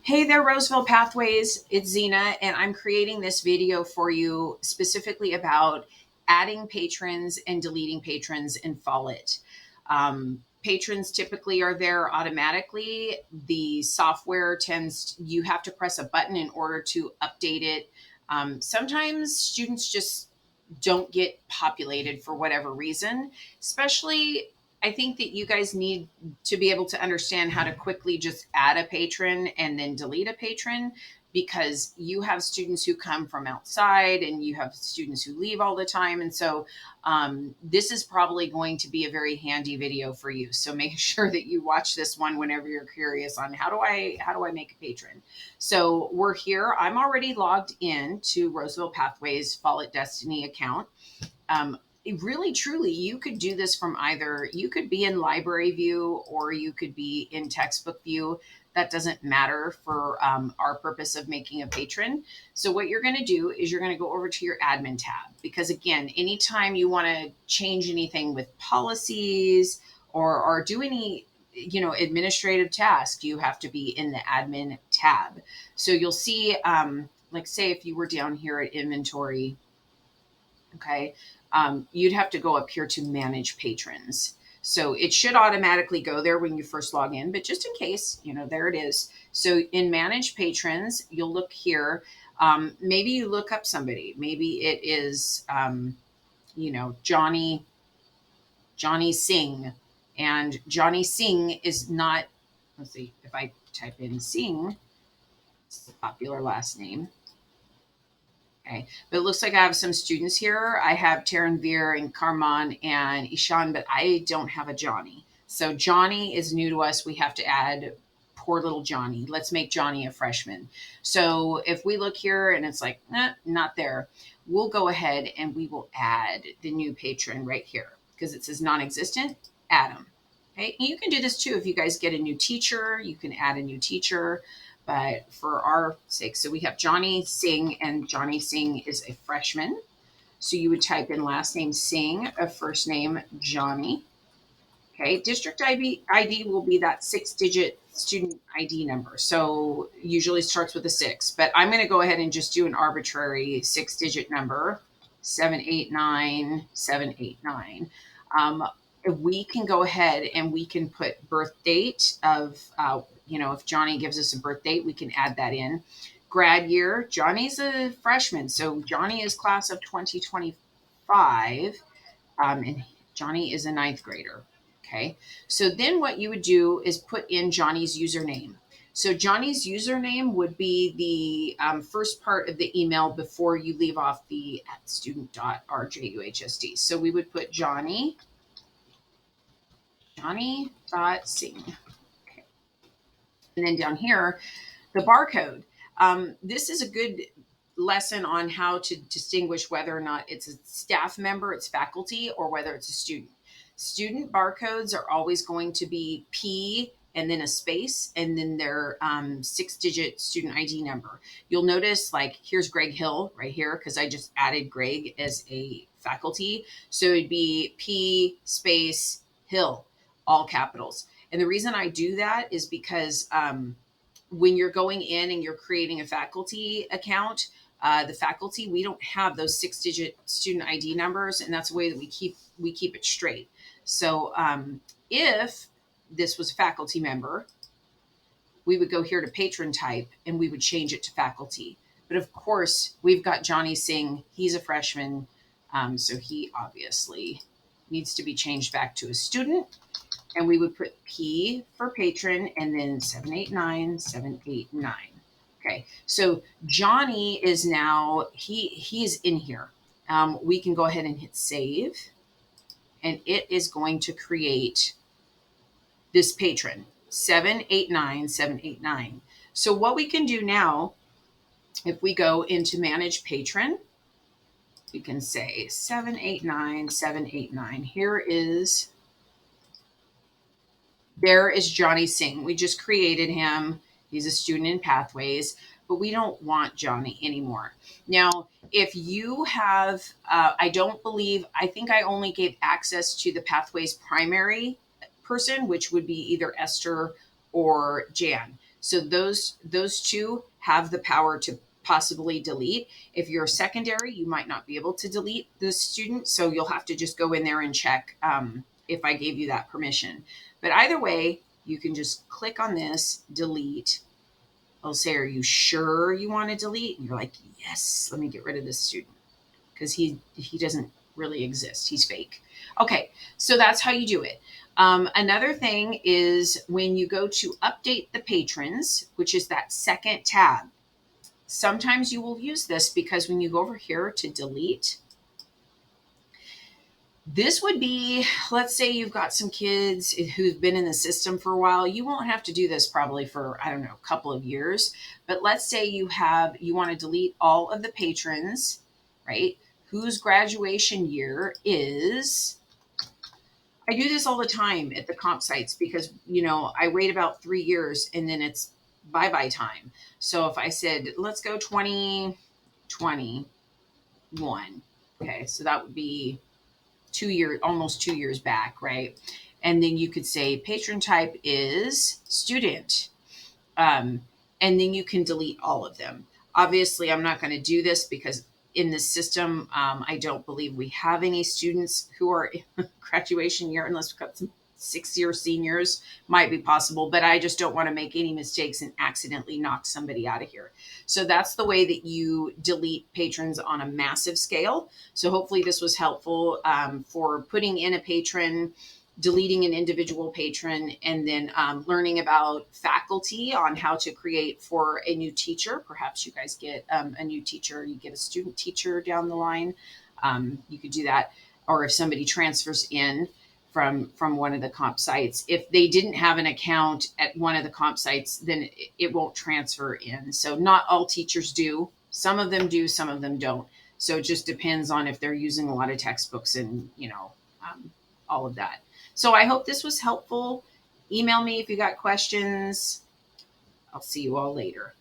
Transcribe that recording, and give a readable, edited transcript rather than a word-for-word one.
Hey there, Roseville Pathways. It's Zena, and I'm creating this video for you specifically about adding patrons and deleting patrons in Follett. Patrons typically are there automatically. The software you have to press a button in order to update it. Sometimes students just don't get populated for whatever reason, especially I think that you guys need to be able to understand how to quickly just add a patron and then delete a patron, because you have students who come from outside and you have students who leave all the time. And so this is probably going to be a very handy video for you. So make sure that you watch this one whenever you're curious on how do I make a patron. So we're here. I'm already logged in to Roseville Pathways Follett Destiny account. Really, truly, you could do this from you could be in library view or you could be in textbook view. That doesn't matter for our purpose of making a patron. So what you're going to do is you're going to go over to your admin tab, because again, anytime you want to change anything with policies or do any administrative task, you have to be in the admin tab. So you'll see, like say if you were down here at inventory, okay, you'd have to go up here to manage patrons. So it should automatically go there when you first log in, but just in case, there it is. So in manage patrons, you'll look here. Maybe you look up somebody. Maybe it is, Johnny Singh. And Johnny Singh is not, let's see, if I type in Singh, it's a popular last name. Okay, but it looks like I have some students here. I have Taranveer and Karman and Ishan, but I don't have a Johnny. So Johnny is new to us. We have to add poor little Johnny. Let's make Johnny a freshman. So if we look here and it's like, not there, we'll go ahead and we will add the new patron right here because it says non-existent, add them. Okay, and you can do this too. If you guys get a new teacher, you can add a new teacher. But for our sake, so we have Johnny Singh, and Johnny Singh is a freshman. So you would type in last name Singh, a first name Johnny. Okay, district ID will be that 6-digit student ID number. So usually starts with a 6, but I'm going to go ahead and just do an arbitrary 6-digit number, 789789. We can go ahead and we can put birth date of, if Johnny gives us a birth date, we can add that in. Grad year, Johnny's a freshman. So Johnny is class of 2025, and Johnny is a 9th grader. Okay. So then what you would do is put in Johnny's username. So Johnny's username would be the first part of the email before you leave off the @student.rjuhsd. So we would put Johnny.Singh. Okay. And then down here, the barcode. This is a good lesson on how to distinguish whether or not it's a staff member, it's faculty, or whether it's a student. Student barcodes are always going to be P and then a space and then their 6-digit student ID number. You'll notice, like, here's Greg Hill right here because I just added Greg as a faculty. So it'd be P space Hill, all capitals. And the reason I do that is because when you're going in and you're creating a faculty account, the faculty, we don't have those 6-digit student ID numbers, and that's the way that we keep it straight. So if this was a faculty member, we would go here to patron type and we would change it to faculty. But of course, we've got Johnny Singh. He's a freshman, so he obviously needs to be changed back to a student. And we would put P for patron and then 789789. Okay, so Johnny is now, he's in here. We can go ahead and hit save, and it is going to create this patron, 789789. So what we can do now, if we go into manage patron, we can say 789789. There is Johnny Singh. We just created him. He's a student in Pathways, but we don't want Johnny anymore. Now, if you have, I think I only gave access to the Pathways primary person, which would be either Esther or Jan. So those two have the power to possibly delete. If you're a secondary, you might not be able to delete the student. So you'll have to just go in there and check if I gave you that permission. But either way, you can just click on this, delete. I'll say, are you sure you want to delete? And you're like, yes, let me get rid of this student because he doesn't really exist. He's fake. Okay, so that's how you do it. Another thing is when you go to update the patrons, which is that second tab, sometimes you will use this because when you go over here to delete, this would be, let's say you've got some kids who've been in the system for a while. You won't have to do this probably for, I don't know, a couple of years. But let's say you want to delete all of the patrons, right? Whose graduation year is, I do this all the time at the comp sites because, I wait about 3 years and then it's bye-bye time. So if I said, let's go 2021, okay, so that would be almost 2 years back, right? And then you could say patron type is student. And then you can delete all of them. Obviously, I'm not going to do this because in the system, I don't believe we have any students who are in graduation year unless we've got some 6-year seniors. Might be possible, but I just don't want to make any mistakes and accidentally knock somebody out of here. So that's the way that you delete patrons on a massive scale. So hopefully this was helpful for putting in a patron, deleting an individual patron, and then learning about faculty on how to create for a new teacher. Perhaps you guys get a new teacher, you get a student teacher down the line. You could do that. Or if somebody transfers in from one of the comp sites, if they didn't have an account at one of the comp sites, then it won't transfer in. So not all teachers do. Some of them do, some of them don't. So it just depends on if they're using a lot of textbooks and, all of that. So I hope this was helpful. Email me if you got questions. I'll see you all later.